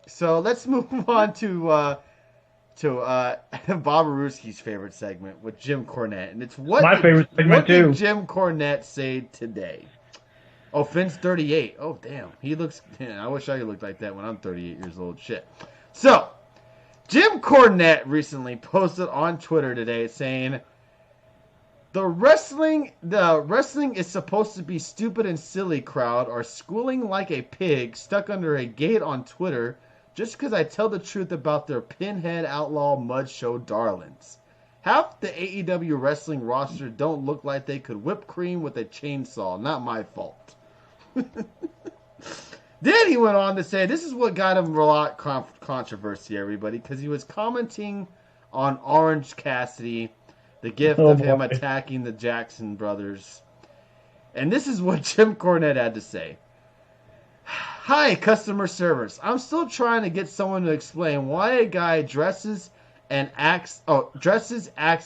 So let's move on to Bob Aruski's favorite segment with Jim Cornette, and it's My favorite segment what did too. Jim Cornette say today? Oh, Finn's 38. Oh, damn, he looks. Man, I wish I looked like that when I'm 38 years old. Shit. So Jim Cornette recently posted on Twitter today saying the wrestling is supposed to be stupid and silly crowd are squealing like a pig stuck under a gate on Twitter just because I tell the truth about their pinhead outlaw mud show darlings. Half the AEW wrestling roster don't look like they could whip cream with a chainsaw. Not my fault. Then he went on to say this is what got him a lot controversy, everybody, because he was commenting on Orange Cassidy, the gift Oh of him boy. attacking the Jackson brothers. And this is what Jim Cornette had to say. Hi, customer service. I'm still trying to get someone to explain why a guy dresses, acts,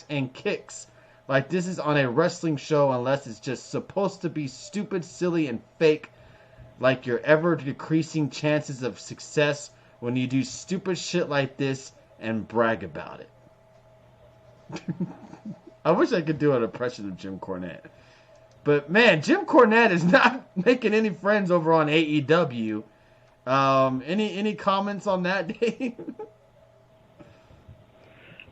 and kicks like this is on a wrestling show unless it's just supposed to be stupid, silly, and fake, like your ever decreasing chances of success when you do stupid shit like this and brag about it. I wish I could do an impression of Jim Cornette. But man, Jim Cornette is not making any friends over on AEW. Any comments on that, Dave?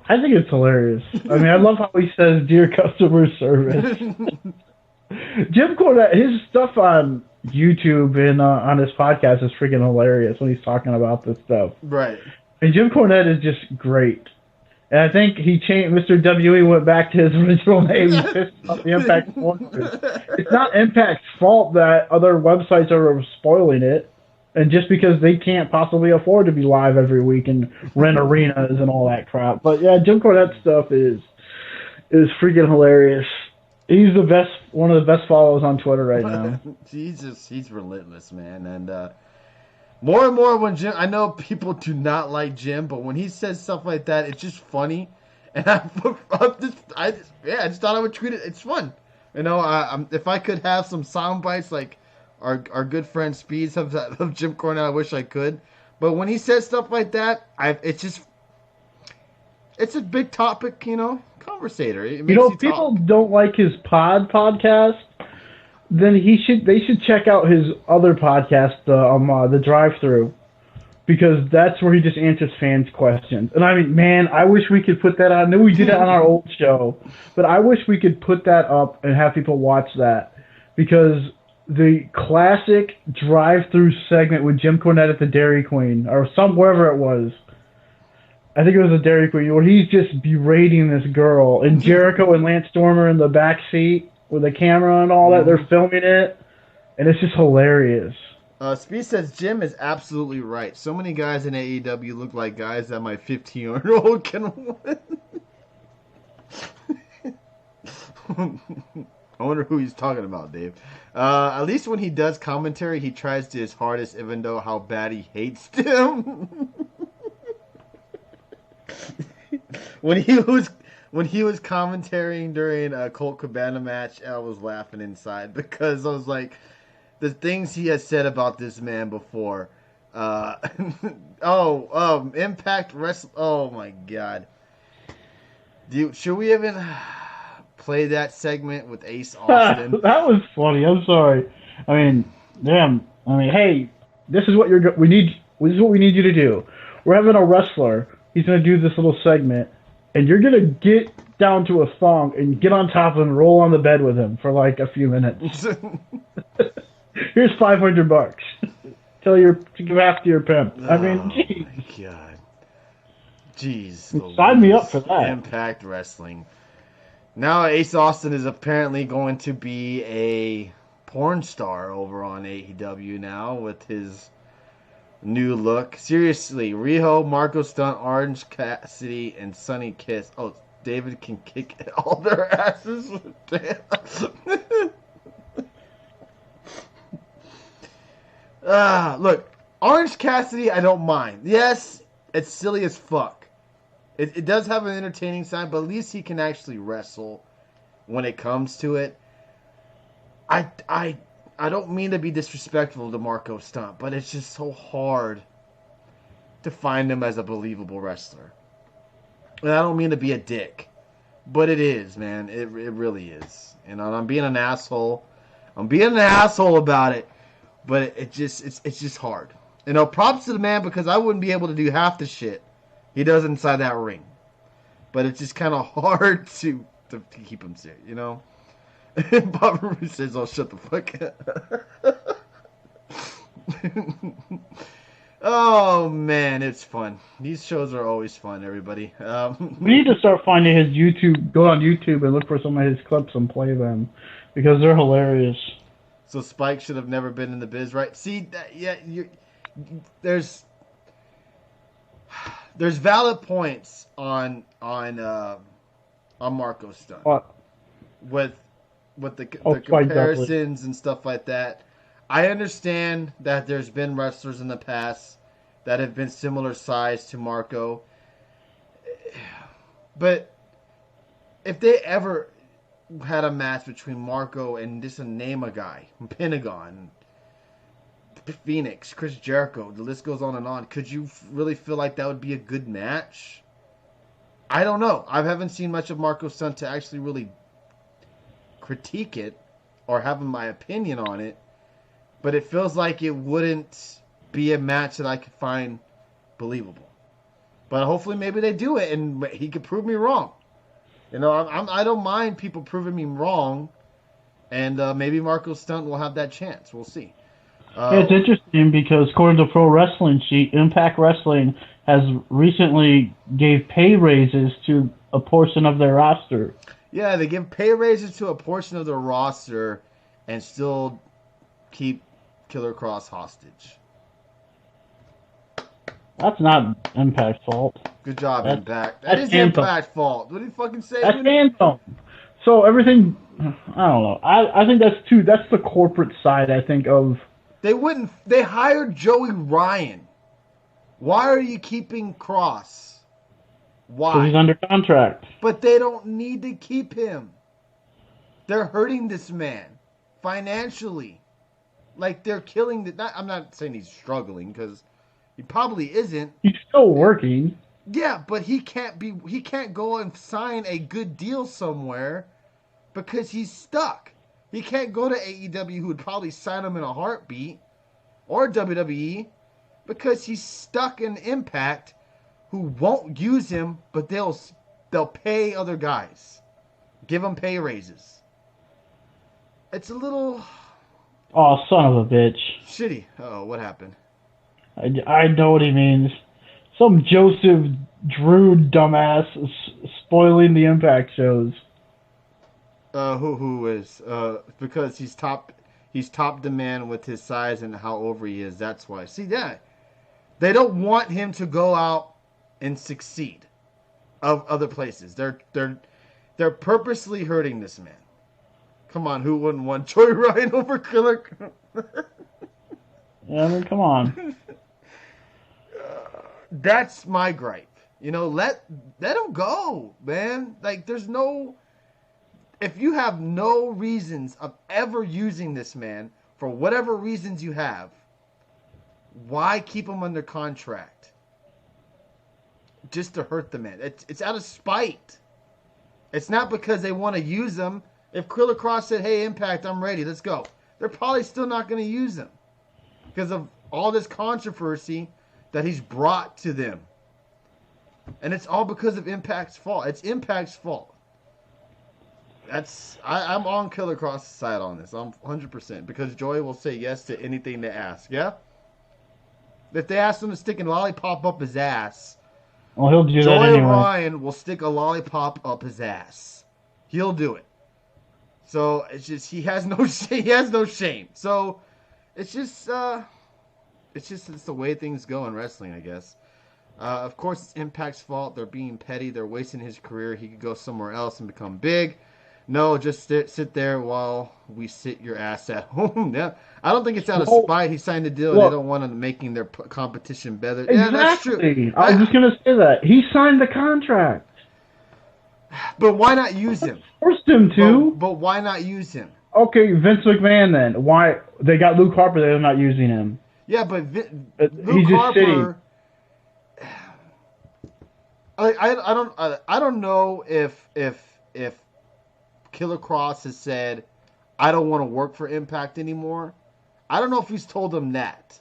I think it's hilarious. I mean, I love how he says "Dear customer service." Jim Cornette, his stuff on YouTube and on his podcast is freaking hilarious when he's talking about this stuff. Right. And Jim Cornette is just great. And I think he changed. Mr. WE went back to his original name. He pissed off the Impact sponsors. It's not Impact's fault that other websites are spoiling it, and just because they can't possibly afford to be live every week and rent arenas and all that crap. But yeah, Jim Cornette stuff is freaking hilarious. He's the best, one of the best follows on Twitter right now. He's relentless, man. And more and more when Jim, I know people do not like Jim, but when he says stuff like that, it's just funny. And I just thought I would tweet it. It's fun. You know, if I could have some sound bites like our good friend Speeds of Jim Cornette, I wish I could. But when he says stuff like that, it's a big topic, you know, conversator. It You makes know, you if people talk. don't like his podcast, then they should check out his other podcast, the Drive Through, because that's where he just answers fans' questions. And I mean, man, I wish we could put that on. I know we did it on our old show, but I wish we could put that up and have people watch that, because the classic Drive Through segment with Jim Cornette at the Dairy Queen or wherever it was. I think it was a Dairy Queen where he's just berating this girl, and Jericho and Lance Stormer in the back seat with the camera and all that. They're filming it, and it's just hilarious. Speed says Jim is absolutely right. So many guys in AEW look like guys that my 15-year-old can win. I wonder who he's talking about, Dave. At least when he does commentary, he tries to his hardest, even though how bad he hates them. when he was commentating during a Colt Cabana match, I was laughing inside because I was like, the things he has said about this man before. Impact Wrestling. Oh my God. Should we even play that segment with Ace Austin? That was funny. I'm sorry. I mean, damn. I mean, hey, this is what we need. This is what we need you to do. We're having a wrestler. He's gonna do this little segment, and you're gonna get down to a thong and get on top of him and roll on the bed with him for like a few minutes. Here's $500. Give half to your pimp. I mean, geez. My God. Jeez. Sign me up for that. Impact Wrestling. Now Ace Austin is apparently going to be a porn star over on AEW now with his new look. Seriously, Riho, Marco Stunt, Orange Cassidy, and Sunny Kiss. Oh, David can kick all their asses. Damn. Look, Orange Cassidy, I don't mind. Yes, it's silly as fuck. It does have an entertaining side, but at least he can actually wrestle when it comes to it. I don't mean to be disrespectful to Marco Stunt, but it's just so hard to find him as a believable wrestler. And I don't mean to be a dick, but it is, man. It really is. And I'm being an asshole. I'm being an asshole about it, but it's just hard. Props to the man, because I wouldn't be able to do half the shit he does inside that ring. But it's just kind of hard to keep him serious, you know? Bob Roode says, "Oh, shut the fuck up." Oh, man, it's fun. These shows are always fun, everybody. We need to start finding his YouTube, go on YouTube and look for some of his clips and play them, because they're hilarious. So Spike should have never been in the biz, right? See, there's valid points on Marco Stunt. What? With the comparisons and stuff like that. I understand that there's been wrestlers in the past that have been similar size to Marco. But if they ever had a match between Marco and just a name a guy, Pentagon, Phoenix, Chris Jericho, the list goes on and on, could you really feel like that would be a good match? I don't know. I haven't seen much of Marco Stunt to actually really critique it or have my opinion on it, but it feels like it wouldn't be a match that I could find believable. But hopefully maybe they do it and he could prove me wrong. I don't mind people proving me wrong, and maybe Marco Stunt will have that chance. We'll see. It's interesting because according to Pro Wrestling Sheet, Impact Wrestling has recently gave pay raises to a portion of their roster. Yeah, they give pay raises to a portion of their roster and still keep Killer Cross hostage. That's not Impact's fault. Good job, Impact. That is Impact's fault. What did he fucking say? That's Anthem. So everything, I don't know. I think that's the corporate side, I think, of... They hired Joey Ryan. Why are you keeping Cross? Why? Because he's under contract. But they don't need to keep him. They're hurting this man financially. Like, they're killing I'm not saying he's struggling, because he probably isn't. He's still working. Yeah, but he can't go and sign a good deal somewhere because he's stuck. He can't go to AEW, who would probably sign him in a heartbeat, or WWE, because he's stuck in Impact, who won't use him, but they'll pay other guys, give him pay raises. It's a little... Oh, son of a bitch. Shitty. Uh-oh, what happened? I know what he means. Some Joseph Drew dumbass spoiling the Impact shows. Who is? Because he's top demand with his size and how over he is. That's why. See that? They don't want him to go out and succeed of other places. They're purposely hurting this man. Come on, who wouldn't want Joey Ryan over Killer? Yeah, I mean, come on. That's my gripe. Let him go, man. Like, there's no... If you have no reasons of ever using this man, for whatever reasons you have, why keep him under contract? Just to hurt the man. It's out of spite. It's not because they want to use him. If Killer Cross said, "Hey, Impact, I'm ready, let's go," they're probably still not going to use him because of all this controversy that he's brought to them. And it's all because of Impact's fault. It's Impact's fault. I'm on Killer Cross's side on this. I'm 100%, because Joey will say yes to anything they ask. Yeah? If they ask him to stick a lollipop up his ass, well, he'll do that anyway. Joey Ryan will stick a lollipop up his ass. He'll do it. So it's just he has no shame. So it's just it's the way things go in wrestling, I guess. Of course, it's Impact's fault. They're being petty. They're wasting his career. He could go somewhere else and become big. No, just sit there while we sit your ass at home. Yeah, I don't think it's out of spite. He signed the deal. Well, they don't want him making their competition better. Exactly. Yeah, that's true. I was just going to say that. He signed the contract. But why not use him? Forced him to. But why not use him? Okay, Vince McMahon then. Why? They got Luke Harper. They're not using him. Yeah, but Luke Harper I don't know if Killer Cross has said I don't want to work for Impact anymore. I don't know if he's told them that,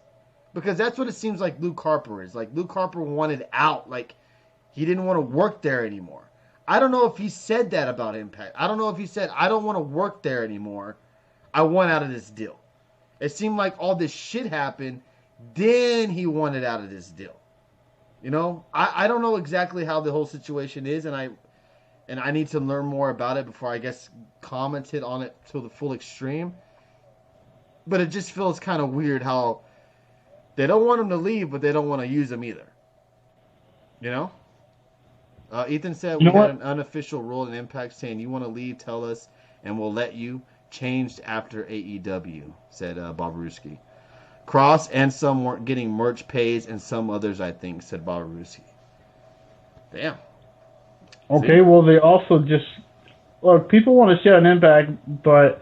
because that's what it seems like Luke Harper is. Like Luke Harper wanted out. Like he didn't want to work there anymore. I don't know if he said that about Impact. I don't know if he said I don't want to work there anymore. I want out of this deal. It seemed like all this shit happened, then he wanted out of this deal. You know, I don't know exactly how the whole situation is, and I need to learn more about it before I guess commented on it to the full extreme. But it just feels kind of weird how they don't want him to leave, but they don't want to use him either. You know? Ethan said we had an unofficial rule in Impact saying you want to leave, tell us, and we'll let you. Changed after AEW, said Bobaruski. Cross and some weren't getting merch pays, and some others, I think, said Bobaruski. Damn. Okay, well, they also just... Look, people want to shit on Impact, but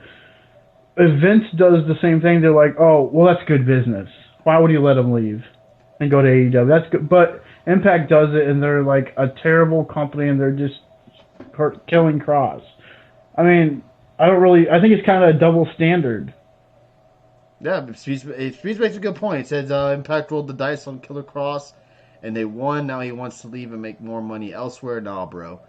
if Vince does the same thing, they're like, oh, well, that's good business. Why would you let him leave and go to AEW? That's good. But Impact does it, and they're like a terrible company, and they're just killing Cross. I mean, I think it's kind of a double standard. Yeah, Speeds makes a good point. He says Impact rolled the dice on Killer Cross, and they won. Now he wants to leave and make more money elsewhere. Nah, bro.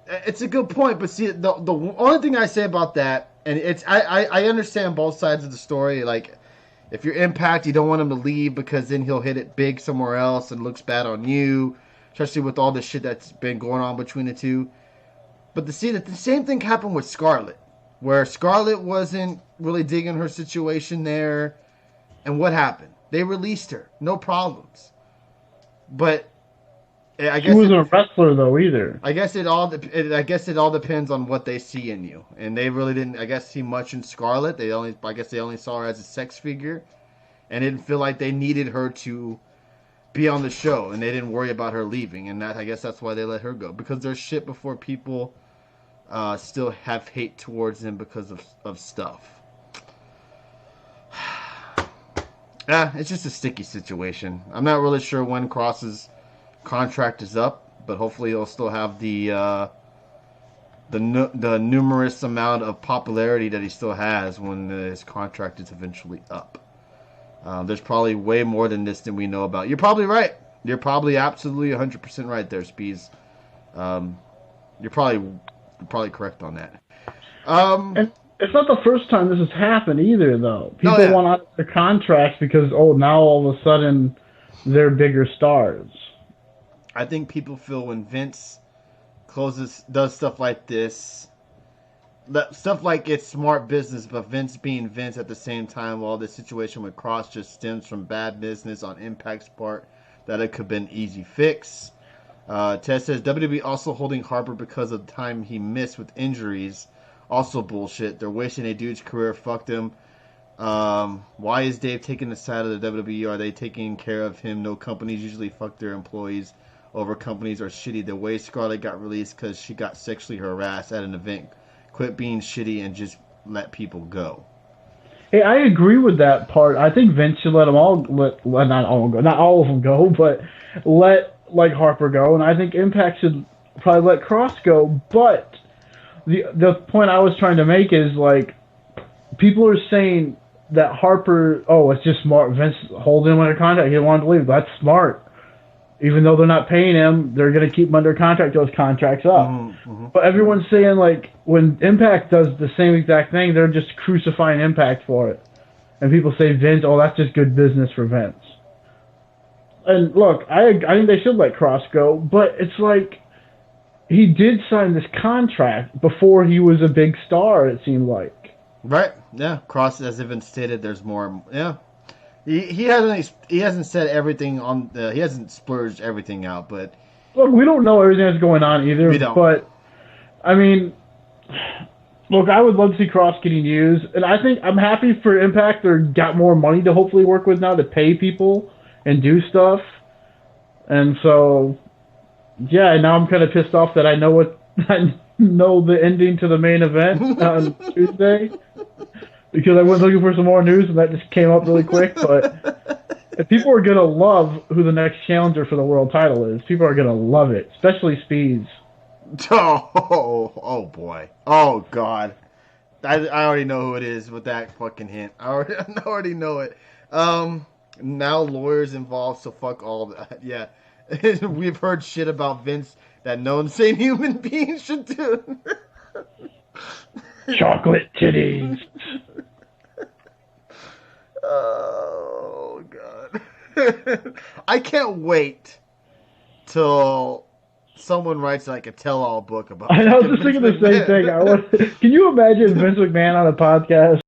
It's a good point, but see, the only thing I say about that, and it's I understand both sides of the story. Like, if you're Impact, you don't want him to leave because then he'll hit it big somewhere else and looks bad on you, especially with all the shit that's been going on between the two. But to see that the same thing happened with Scarlett, where Scarlett wasn't really digging her situation there, and what happened? They released her, no problems. But I guess she wasn't a wrestler though either. I guess it all depends on what they see in you, and they really didn't, I guess, see much in Scarlett. They only saw her as a sex figure, and didn't feel like they needed her to be on the show, and they didn't worry about her leaving, and I guess that's why they let her go, because there's shit before people still have hate towards them because of stuff. Yeah, it's just a sticky situation. I'm not really sure when Cross's contract is up, but hopefully he'll still have the numerous amount of popularity that he still has when his contract is eventually up. There's probably way more than this than we know about. You're probably right. You're probably absolutely 100% right there, Speeds. You're probably correct on that. And it's not the first time this has happened either, though. People want out of their contracts because, now all of a sudden they're bigger stars. I think people feel when Vince does stuff like this, stuff like it's smart business, but Vince being Vince at the same time, while this situation with Cross just stems from bad business on Impact's part, that it could have been easy fix. Ted says WWE also holding Harper because of the time he missed with injuries. Also bullshit. They're wasting a dude's career. Fuck them. Why is Dave taking the side of the WWE? Are they taking care of him? No companies usually fuck their employees over. Companies are shitty. The way Scarlett got released because she got sexually harassed at an event. Quit being shitty and just let people go. Hey, I agree with that part. I think Vince should let them all not all of them go, but let Harper go, and I think Impact should probably let Cross go. But the point I was trying to make is people are saying that Harper, it's just smart. Vince holding him under contract. He wanted to leave. That's smart. Even though they're not paying him, they're going to keep him under contract. Those contracts up. Mm-hmm. But everyone's saying when Impact does the same exact thing, they're just crucifying Impact for it. And people say Vince, that's just good business for Vince. And look, I think they should let Cross go, but it's he did sign this contract before he was a big star, it seemed like. Right, yeah. Cross, as even stated, there's more, yeah. He hasn't said everything on he hasn't splurged everything out, but... Look, we don't know everything that's going on either, we don't. But, I mean, look, I would love to see Cross getting used, and I think I'm happy for Impact. They've got more money to hopefully work with now to pay people and do stuff. And so, yeah, now I'm kind of pissed off that I know the ending to the main event on Tuesday, because I was looking for some more news and that just came up really quick. But And people are gonna love who the next challenger for the world title is. People are gonna love it, especially Speeds. Oh boy. Oh god. I already know who it is with that fucking hint. I already know it. Now lawyers involved, so fuck all that. Yeah. We've heard shit about Vince that no insane human being should do. Chocolate titties. Oh god. I can't wait till someone writes like a tell-all book about. I was just thinking the same thing. Can you imagine Vince McMahon on a podcast